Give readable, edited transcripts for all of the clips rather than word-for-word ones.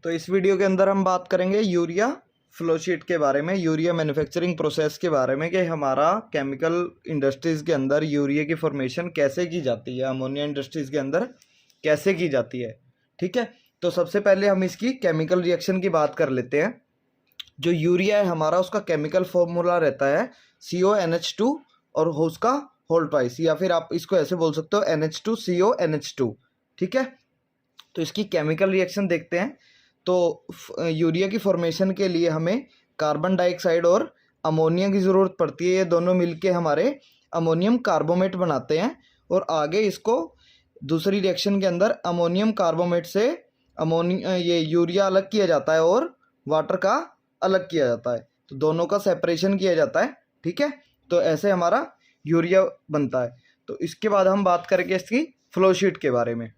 तो इस वीडियो के अंदर हम बात करेंगे यूरिया फ्लोशीट के बारे में, यूरिया मैन्युफैक्चरिंग प्रोसेस के बारे में कि हमारा केमिकल इंडस्ट्रीज़ के अंदर यूरिया की फॉर्मेशन कैसे की जाती है, अमोनिया इंडस्ट्रीज़ के अंदर कैसे की जाती है। ठीक है, तो सबसे पहले हम इसकी केमिकल रिएक्शन की बात कर लेते हैं। जो यूरिया है हमारा, उसका केमिकल फॉर्मूला रहता है CONH2 और उसका होल ट्वाइस, या फिर आप इसको ऐसे बोल सकते हो NH2CONH2। ठीक है, तो इसकी केमिकल रिएक्शन देखते हैं। तो यूरिया की फॉर्मेशन के लिए हमें कार्बन डाइऑक्साइड और अमोनिया की ज़रूरत पड़ती है। ये दोनों मिलके हमारे अमोनियम कार्बोमेट बनाते हैं और आगे इसको दूसरी रिएक्शन के अंदर अमोनियम कार्बोमेट से ये यूरिया अलग किया जाता है और वाटर का अलग किया जाता है। तो दोनों का सेपरेशन किया जाता है। ठीक है, तो ऐसे हमारा यूरिया बनता है। तो इसके बाद हम बात करेंगे इसकी फ्लोशीट के बारे में।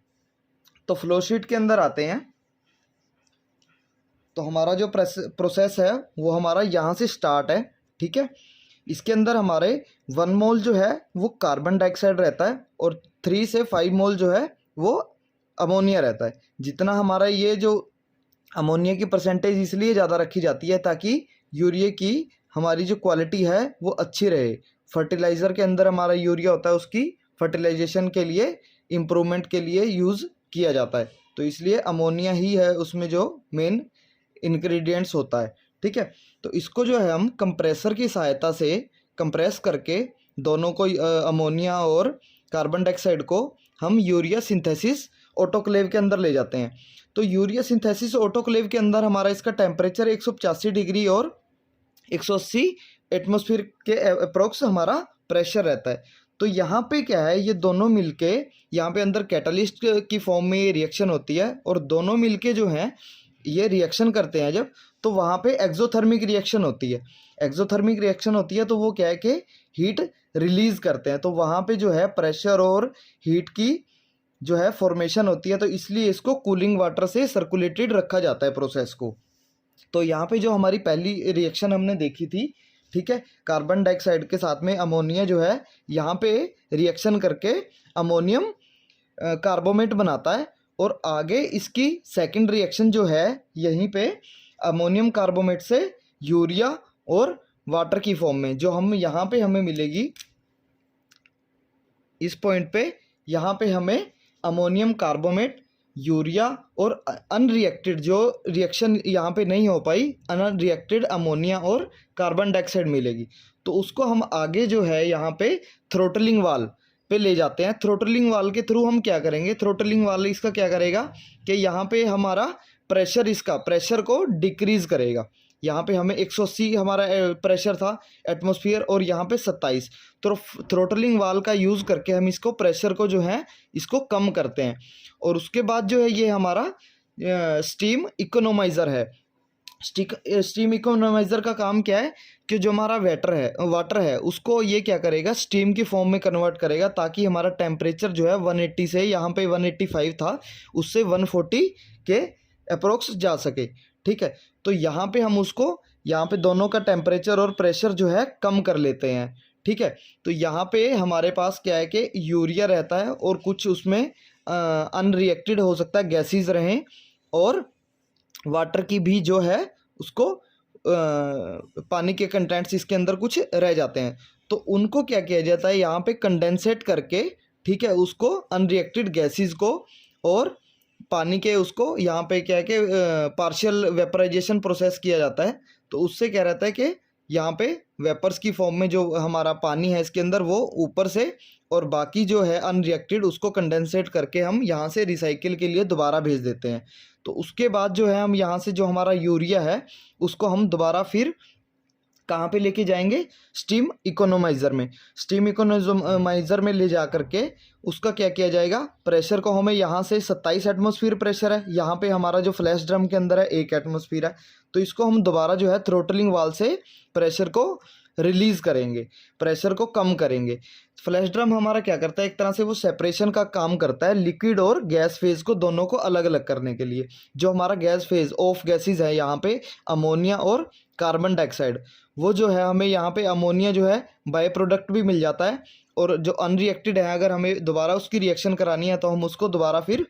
तो फ्लोशीट के अंदर आते हैं तो हमारा जो प्रोसेस है वो हमारा यहाँ से स्टार्ट है। ठीक है, इसके अंदर हमारे 1 मोल जो है वो कार्बन डाइऑक्साइड रहता है और 3 से 5 मोल जो है वो अमोनिया रहता है। जितना हमारा ये जो अमोनिया की परसेंटेज इसलिए ज़्यादा रखी जाती है ताकि यूरिया की हमारी जो क्वालिटी है वो अच्छी रहे। फर्टिलाइज़र के अंदर हमारा यूरिया होता है, उसकी फर्टिलाइजेशन के लिए, इम्प्रूवमेंट के लिए यूज़ किया जाता है। तो इसलिए अमोनिया ही है उसमें जो मेन इंग्रेडिएंट्स होता है। ठीक है, तो इसको जो है हम कंप्रेसर की सहायता से कंप्रेस करके दोनों को, अमोनिया और कार्बन डाइऑक्साइड को, हम यूरिया सिंथेसिस ऑटोक्लेव के अंदर ले जाते हैं। तो यूरिया सिंथेसिस ऑटोक्लेव के अंदर हमारा इसका टेम्परेचर 185 डिग्री और 180 एटमॉस्फेयर के अप्रोक्स हमारा प्रेशर रहता है। तो यहाँ पे क्या है, ये दोनों मिलके यहाँ पे अंदर कैटलिस्ट की फॉर्म में ये रिएक्शन होती है और दोनों मिलके जो हैं ये रिएक्शन करते हैं जब, तो वहाँ पे एक्सोथर्मिक रिएक्शन होती है। एक्सोथर्मिक रिएक्शन होती है तो वो क्या है कि हीट रिलीज़ करते हैं। तो वहाँ पे जो है प्रेशर और हीट की जो है फॉर्मेशन होती है, तो इसलिए इसको कूलिंग वाटर से सर्कुलेटेड रखा जाता है प्रोसेस को। तो यहाँ पे जो हमारी पहली रिएक्शन हमने देखी थी, ठीक है, कार्बन डाइऑक्साइड के साथ में अमोनिया जो है यहाँ पे रिएक्शन करके अमोनियम कार्बोमेट बनाता है और आगे इसकी सेकंड रिएक्शन जो है यहीं पे अमोनियम कार्बोमेट से यूरिया और वाटर की फॉर्म में, जो हम यहाँ पे हमें मिलेगी इस पॉइंट पे, यहाँ पे हमें अमोनियम कार्बोमेट, यूरिया और अनरिएक्टेड जो रिएक्शन यहाँ पे नहीं हो पाई, अनरिएक्टेड अमोनिया और कार्बन डाइऑक्साइड मिलेगी। तो उसको हम आगे जो है यहाँ पे थ्रोटलिंग वाल पे ले जाते हैं। थ्रोटलिंग वाल के थ्रू हम क्या करेंगे, थ्रोटलिंग वाल इसका क्या करेगा कि यहाँ पे हमारा प्रेशर, इसका प्रेशर को डिक्रीज़ करेगा। यहाँ पे हमें 180 हमारा प्रेशर था एटमॉस्फेयर और यहाँ पे 27। तो थ्रोटलिंग वाल का यूज़ करके हम इसको प्रेशर को जो है इसको कम करते हैं। और उसके बाद जो है ये हमारा स्टीम इकोनोमाइज़र है। स्टीम इकोनोमाइज़र का काम क्या है कि जो हमारा वाटर है उसको ये क्या करेगा, स्टीम की फॉर्म में कन्वर्ट करेगा ताकि हमारा टेम्परेचर जो है 180 से, यहाँ पे 185 था, उससे 140 के अप्रोक्स जा सके। ठीक है, तो यहाँ पे हम उसको, यहाँ पे दोनों का टेम्परेचर और प्रेशर जो है कम कर लेते हैं। ठीक है, तो यहाँ पे हमारे पास क्या है कि यूरिया रहता है और कुछ उसमें अनरिएक्टेड हो सकता है गैसेस रहें, और वाटर की भी जो है उसको पानी के कंटेंट्स इसके अंदर कुछ रह जाते हैं। तो उनको क्या किया जाता है, यहाँ पे कंडेंसेट करके, ठीक है, उसको अनरिएक्टेड गैसेस को और पानी के उसको यहाँ पे क्या है कि पार्शियल वेपराइजेशन प्रोसेस किया जाता है। तो उससे क्या रहता है कि यहाँ पे वेपर्स की फॉर्म में जो हमारा पानी है इसके अंदर वो ऊपर से, और बाकी जो है अनरिएक्टेड उसको कंडेंसेट करके हम यहाँ से रिसाइकिल के लिए दोबारा भेज देते हैं। तो उसके बाद जो है हम यहाँ से जो हमारा यूरिया है उसको हम दोबारा फिर कहाँ पे लेके जाएंगे, स्टीम इकोनोमाइज़र में। स्टीम इकोनोमाइज़र में ले जा करके उसका क्या किया जाएगा, प्रेशर को हमें यहाँ से 27 एटमॉस्फेयर प्रेशर है, यहाँ पे हमारा जो फ्लैश ड्रम के अंदर है 1 एटमॉस्फेयर है, तो इसको हम दोबारा जो है थ्रोटलिंग वाल से प्रेशर को रिलीज़ करेंगे, प्रेशर को कम करेंगे। फ्लैश ड्रम हमारा क्या करता है, एक तरह से वो सेपरेशन का काम करता है, लिक्विड और गैस फेज़ को दोनों को अलग अलग करने के लिए। जो हमारा गैस फेज़ ऑफ गैसेस है यहाँ पे अमोनिया और कार्बन डाइऑक्साइड, वो जो है हमें यहाँ पे अमोनिया जो है बाय प्रोडक्ट भी मिल जाता है, और जो अनरिएक्टेड है अगर हमें दोबारा उसकी रिएक्शन करानी है तो हम उसको दोबारा फिर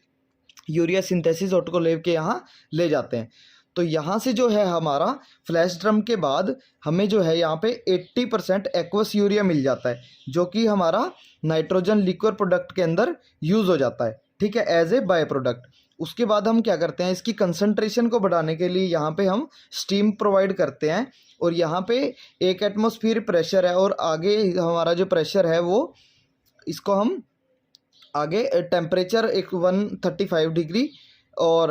यूरिया सिंथेसिस ऑटोक्लेव के यहाँ ले जाते हैं। तो यहाँ से जो है हमारा फ्लैश ड्रम के बाद हमें जो है यहाँ पे 80% एक्वस यूरिया मिल जाता है, जो कि हमारा नाइट्रोजन लिक्विड प्रोडक्ट के अंदर यूज़ हो जाता है, ठीक है, एज ए बाय प्रोडक्ट। उसके बाद हम क्या करते हैं, इसकी कंसंट्रेशन को बढ़ाने के लिए यहाँ पे हम स्टीम प्रोवाइड करते हैं, और यहाँ पे 1 एटमॉस्फेयर प्रेशर है, और आगे हमारा जो प्रेशर है वो इसको हम आगे टेम्परेचर एक 135 डिग्री, और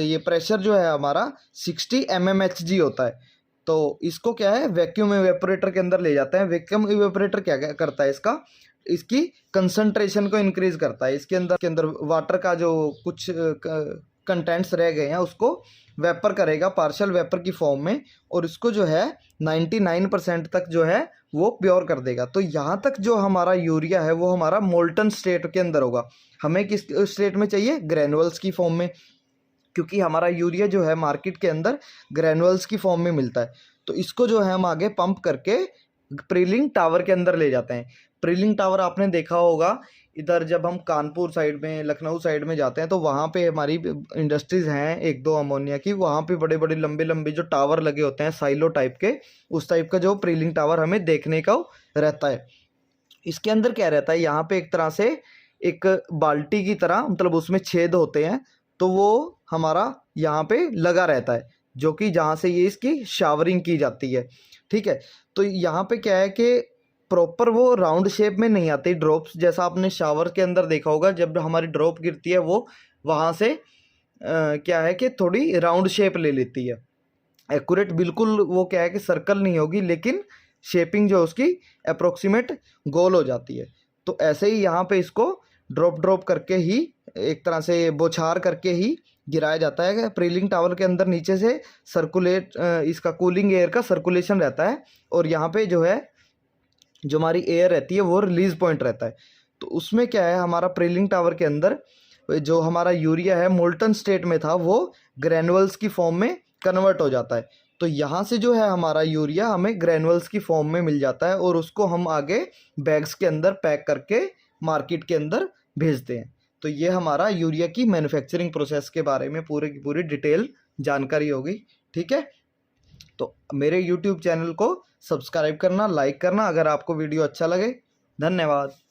ये प्रेशर जो है हमारा 60 mmHg होता है। तो इसको क्या है वैक्यूम इवेपोरेटर के अंदर ले जाते हैं। वैक्यूम इवेपोरेटर क्या क्या करता है, इसकी कंसंट्रेशन को इंक्रीज करता है। इसके अंदर वाटर का जो कुछ कंटेंट्स रह गए हैं उसको वेपर करेगा पार्शियल वेपर की फॉर्म में, और इसको जो है 99% तक जो है वो प्योर कर देगा। तो यहाँ तक जो हमारा यूरिया है वो हमारा मोल्टन स्टेट के अंदर होगा। हमें किस स्टेट में चाहिए, ग्रैनुअल्स की फॉर्म में, क्योंकि हमारा यूरिया जो है मार्केट के अंदर ग्रैनुअल्स की फॉर्म में मिलता है। तो इसको जो है हम आगे पंप करके प्रीलिंग टावर के अंदर ले जाते हैं। प्रीलिंग टावर आपने देखा होगा, इधर जब हम कानपुर साइड में, लखनऊ साइड में जाते हैं तो वहाँ पे हमारी इंडस्ट्रीज़ हैं 1-2 अमोनिया की, वहाँ पे बड़े बड़े लंबे लंबे जो टावर लगे होते हैं साइलो टाइप के, उस टाइप का जो प्रीलिंग टावर हमें देखने का रहता है। इसके अंदर क्या रहता है, यहाँ पे एक तरह से एक बाल्टी की तरह, मतलब उसमें छेद होते हैं, तो वो हमारा यहाँ पे लगा रहता है, जो कि जहाँ से ये इसकी शावरिंग की जाती है, ठीक है। तो यहाँ पे क्या है कि प्रॉपर वो राउंड शेप में नहीं आती ड्रॉप्स, जैसा आपने शावर के अंदर देखा होगा, जब हमारी ड्रॉप गिरती है वो वहाँ से क्या है कि थोड़ी राउंड शेप ले लेती है। एक्यूरेट बिल्कुल वो क्या है कि सर्कल नहीं होगी, लेकिन शेपिंग जो उसकी अप्रोक्सीमेट गोल हो जाती है। तो ऐसे ही यहाँ पे इसको ड्रॉप करके ही, एक तरह से बौछार करके ही गिराया जाता है। प्रीलिंग टावर के अंदर नीचे से इसका कूलिंग एयर का सर्कुलेशन रहता है, और यहाँ पे जो है जो हमारी एयर रहती है वो रिलीज पॉइंट रहता है। तो उसमें क्या है, हमारा प्रीलिंग टावर के अंदर जो हमारा यूरिया है मोल्टन स्टेट में था वो ग्रैनुअल्स की फॉर्म में कन्वर्ट हो जाता है। तो यहाँ से जो है हमारा यूरिया हमें ग्रैनुअल्स की फॉर्म में मिल जाता है, और उसको हम आगे बैग्स के अंदर पैक करके मार्केट के अंदर भेजते हैं। तो ये हमारा यूरिया की मैन्युफैक्चरिंग प्रोसेस के बारे में पूरी की पूरी डिटेल जानकारी होगी, ठीक है। तो मेरे YouTube चैनल को सब्सक्राइब करना, लाइक करना अगर आपको वीडियो अच्छा लगे। धन्यवाद।